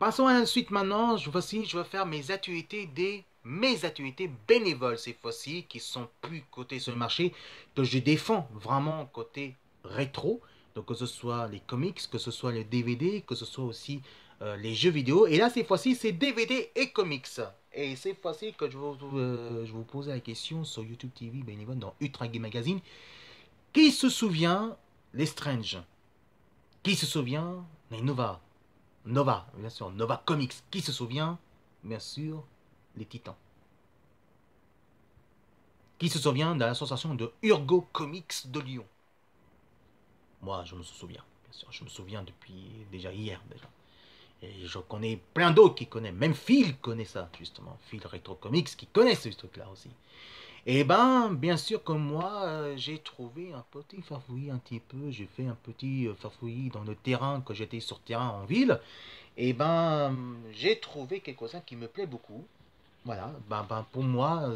Passons à la suite maintenant. Voici, je vais faire mes activités bénévoles cette fois-ci, qui sont plus côté sur le marché, que je défends vraiment côté rétro. Donc que ce soit les comics, que ce soit les DVD, que ce soit aussi les jeux vidéo. Et là, cette fois-ci, c'est DVD et comics. Et cette fois-ci que je vous poser la question sur YouTube TV bénévole dans Ultra Game Magazine. Qui se souvient les Strange? Qui se souvient les Nova? Nova, bien sûr, Nova Comics. Qui se souvient? Bien sûr, les Titans. Qui se souvient de l'association de Urgo Comics de Lyon? Moi, je me souviens, bien sûr. Je me souviens depuis déjà hier, déjà. Et je connais plein d'autres qui connaissent. Même Phil connaît ça, justement. Phil Retro Comics qui connaît ce truc-là aussi. Et ben, bien sûr que moi, j'ai trouvé un petit farfouillis un petit peu. J'ai fait un petit farfouillis dans le terrain, que j'étais sur terrain en ville. Et ben, j'ai trouvé quelque chose qui me plaît beaucoup. Voilà, pour moi,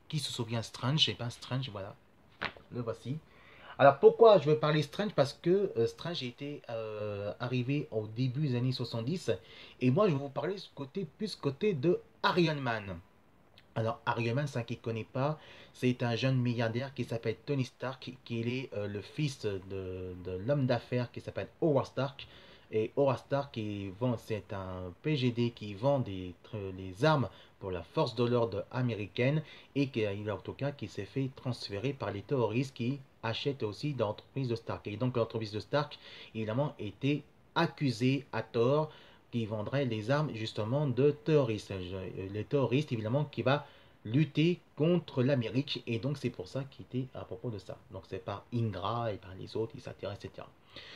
qui se souvient Strange, et ben Strange, voilà, le voici. Alors pourquoi je veux parler Strange? Parce que Strange était arrivé au début des années 70, et moi je vais vous parler plus côté de Iron Man. Alors Iron Man, ça qui ne connaît pas, c'est un jeune milliardaire qui s'appelle Tony Stark, qui est le fils de l'homme d'affaires qui s'appelle Howard Stark. Et Howard Stark, c'est un PGD qui vend les armes pour la force de l'ordre américaine et qui, en tout cas, qui s'est fait transférer par les terroristes qui achètent aussi d'entreprises de Stark. Et donc l'entreprise de Stark, évidemment, était accusée à tort qui vendrait les armes justement de terroristes. Les terroristes, évidemment, qui va lutter contre l'Amérique. Et donc, c'est pour ça qu'il était à propos de ça. Donc, c'est par Indra et par les autres, etc. etc.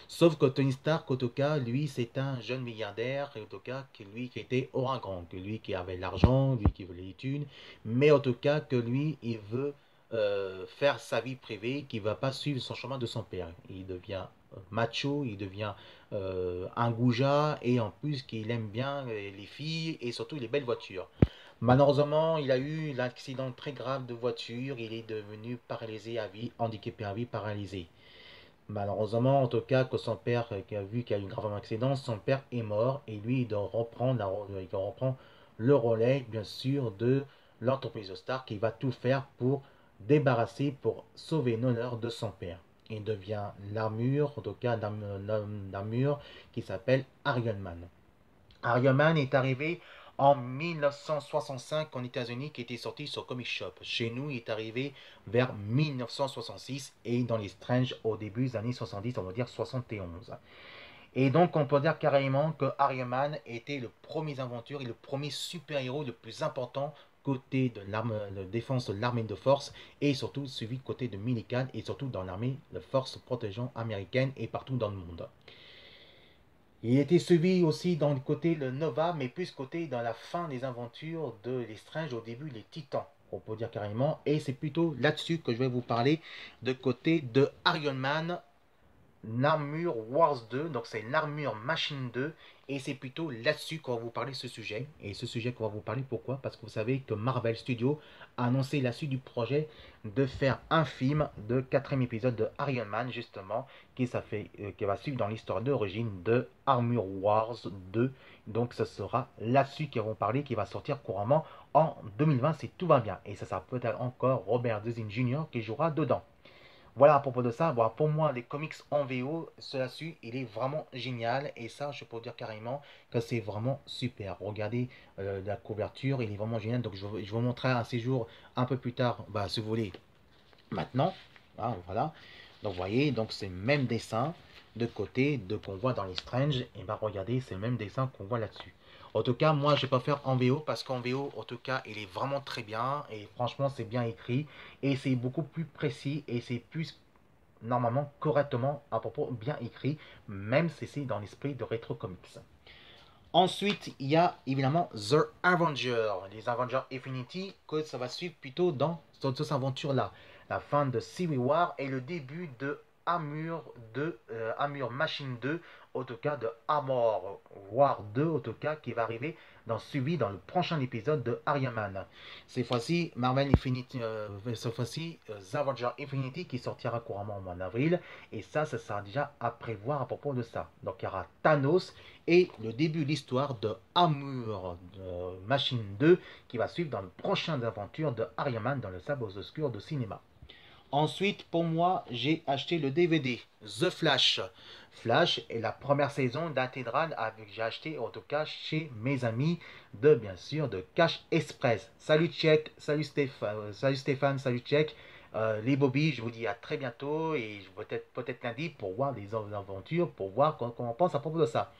Sauf que Tony Stark, en tout cas, lui, c'est un jeune milliardaire, et en tout cas, que lui qui était ouragan, que lui qui avait l'argent, lui qui voulait les thunes, mais en tout cas, que lui, il veut faire sa vie privée, qui ne va pas suivre son chemin de son père. Il devient macho, il devient un goujat, et en plus qu'il aime bien les filles et surtout les belles voitures. Malheureusement, il a eu l'accident très grave de voiture, il est devenu paralysé à vie, handicapé à vie, paralysé. Malheureusement, en tout cas, que son père, qui a vu qu'il y a eu un grave accident, son père est mort et lui, il doit reprendre le relais, bien sûr, de l'entreprise de Stark qui va tout faire pour débarrasser, pour sauver l'honneur de son père. Il devient l'armure, en tout cas, l'armure qui s'appelle Iron Man. Iron Man est arrivé en 1965 en États-Unis, qui était sorti sur Comic Shop. Chez nous, il est arrivé vers 1966 et dans les Strange au début des années 70, on va dire 71. Et donc, on peut dire carrément que Iron Man était le premier aventure et le premier super-héros le plus important côté de l'arme de défense de l'armée de force et surtout suivi côté de Millican et surtout dans l'armée de force protégeant américaine et partout dans le monde. Il était suivi aussi dans le côté le Nova, mais plus côté dans la fin des aventures de les Strange, au début les Titans, on peut dire carrément. Et c'est plutôt là-dessus que je vais vous parler de côté de Iron Man, l'armure Wars 2, donc c'est l'armure Machine 2, et c'est plutôt là-dessus qu'on va vous parler de ce sujet. Et ce sujet qu'on va vous parler, pourquoi? Parce que vous savez que Marvel Studios a annoncé la suite du projet de faire un film de quatrième épisode de Iron Man, justement, qui va suivre dans l'histoire d'origine de Armure Wars 2. Donc ce sera là-dessus qu'ils vont parler, qui va sortir couramment en 2020 si tout va bien. Et ça sera peut-être encore Robert Downey Jr. qui jouera dedans. Voilà à propos de ça. Bon, pour moi, les comics en VO, cela-dessus, il est vraiment génial. Et ça, je peux dire carrément que c'est vraiment super. Regardez la couverture, il est vraiment génial. Donc, je vous montrerai un séjour un peu plus tard, bah, si vous voulez, maintenant. Ah, voilà. Donc, vous voyez, donc c'est le même dessin de côté de qu'on voit dans les Strange. Et bah, regardez, c'est le même dessin qu'on voit là-dessus. En tout cas, moi, je vais pas faire en VO parce qu'en VO, en tout cas, il est vraiment très bien et franchement, c'est bien écrit et c'est beaucoup plus précis et c'est plus normalement correctement à propos bien écrit, même si c'est dans l'esprit de Retro Comics. Ensuite, il y a évidemment The Avengers, les Avengers Infinity, que ça va suivre plutôt dans cette aventure-là. La fin de Civil War et le début de Armor Machine 2, en tout cas de Armor War 2, en tout cas qui va arriver suivi dans le prochain épisode de Iron Man. Cette fois-ci, Marvel Infinity, cette fois-ci, Avengers Infinity qui sortira couramment au mois d'avril. Et ça sera déjà à prévoir à propos de ça. Donc il y aura Thanos et le début de l'histoire de Armor Machine 2 qui va suivre dans le prochain aventure de Iron Man dans le sabre obscur de cinéma. Ensuite, pour moi, j'ai acheté le DVD The Flash. Flash est la première saison d'intégrale avec j'ai acheté en tout cas chez mes amis de bien sûr de Cash Express. Salut Tchèque, salut Stéphane, salut Tchèque. Les Bobby, je vous dis à très bientôt et peut-être lundi pour voir les aventures, pour voir comment on pense à propos de ça.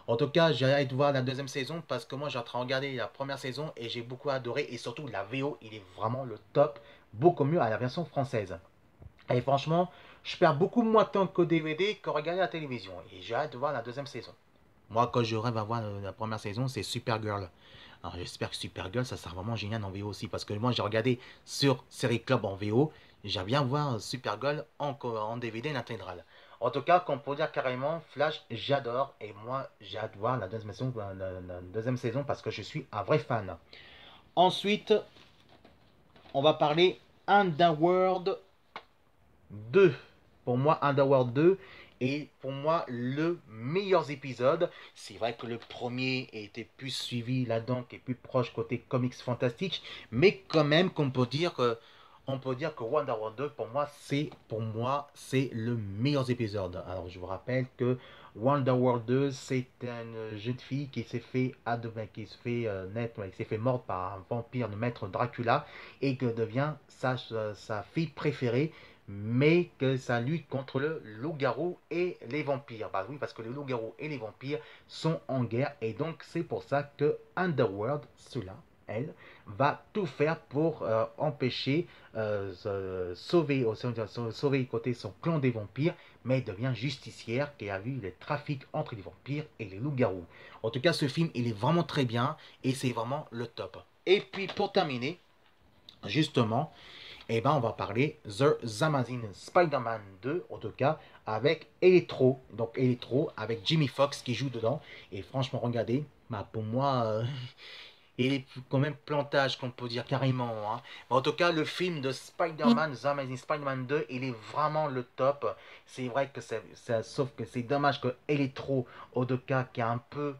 En tout cas, j'ai hâte de voir la deuxième saison parce que moi j'ai en train de regarder la première saison et j'ai beaucoup adoré et surtout la VO, il est vraiment le top, beaucoup mieux à la version française. Et franchement, je perds beaucoup moins de temps qu'au DVD que regarder la télévision et j'ai hâte de voir la deuxième saison. Moi, quand je rêve à voir la première saison, c'est Supergirl. Alors j'espère que Supergirl, ça sera vraiment génial en VO aussi parce que moi j'ai regardé sur Série Club en VO, j'aime bien voir Supergirl en DVD intégrale. En tout cas, qu'on peut dire carrément, Flash, j'adore. Et moi, j'ai hâte de voir la deuxième saison parce que je suis un vrai fan. Ensuite, on va parler Underworld 2. Pour moi, Underworld 2 est pour moi le meilleur épisode. C'est vrai que le premier était plus suivi là-dedans, qui est plus proche côté comics fantastique. Mais quand même, qu'on peut dire que on peut dire que Wonder Woman 2, pour moi, c'est le meilleur épisode. Alors, je vous rappelle que Wonder Woman 2, c'est une jeune fille qui s'est fait mordre par un vampire, le maître Dracula, et que devient sa fille préférée, mais que ça lutte contre le loup-garou et les vampires. Bah oui, parce que les loups-garous et les vampires sont en guerre, et donc c'est pour ça que Underworld, elle, va tout faire pour empêcher, sauver côté son clan des vampires, mais elle devient justicière qui a vu les trafics entre les vampires et les loups-garous. En tout cas, ce film, il est vraiment très bien et c'est vraiment le top. Et puis, pour terminer, justement, eh ben, on va parler The Amazing Spider-Man 2, en tout cas, avec Electro. Donc, Electro avec Jimmy Fox qui joue dedans. Et franchement, regardez, bah, pour moi... il est quand même plantage qu'on peut dire carrément. Hein. En tout cas, le film de Spider-Man, The Amazing Spider-Man 2, il est vraiment le top. C'est vrai que sauf que c'est dommage que Electro, au deux cas, qui a un peu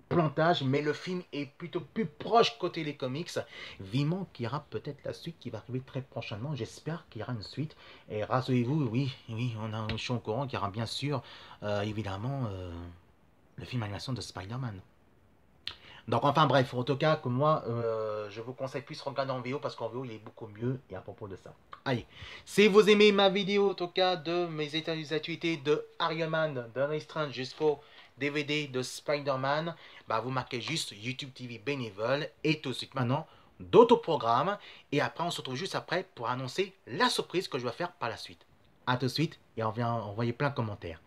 plantage, mais le film est plutôt plus proche côté les comics. Vivement qu'il y aura peut-être la suite qui va arriver très prochainement. J'espère qu'il y aura une suite. Et rassurez-vous, oui, je suis au courant qu'il y aura bien sûr, évidemment, le film animation de Spider-Man. Donc enfin bref, en tout cas que moi je vous conseille plus regarder en VO parce qu'en VO il est beaucoup mieux et à propos de ça. Allez, si vous aimez ma vidéo en tout cas de mes états d'actualité de Iron Man, de Strange jusqu'au DVD de Spider-Man, bah vous marquez juste YouTube TV bénévole et tout de suite maintenant d'autres programmes et après on se retrouve juste après pour annoncer la surprise que je vais faire par la suite. A tout de suite et on vient envoyer plein de commentaires.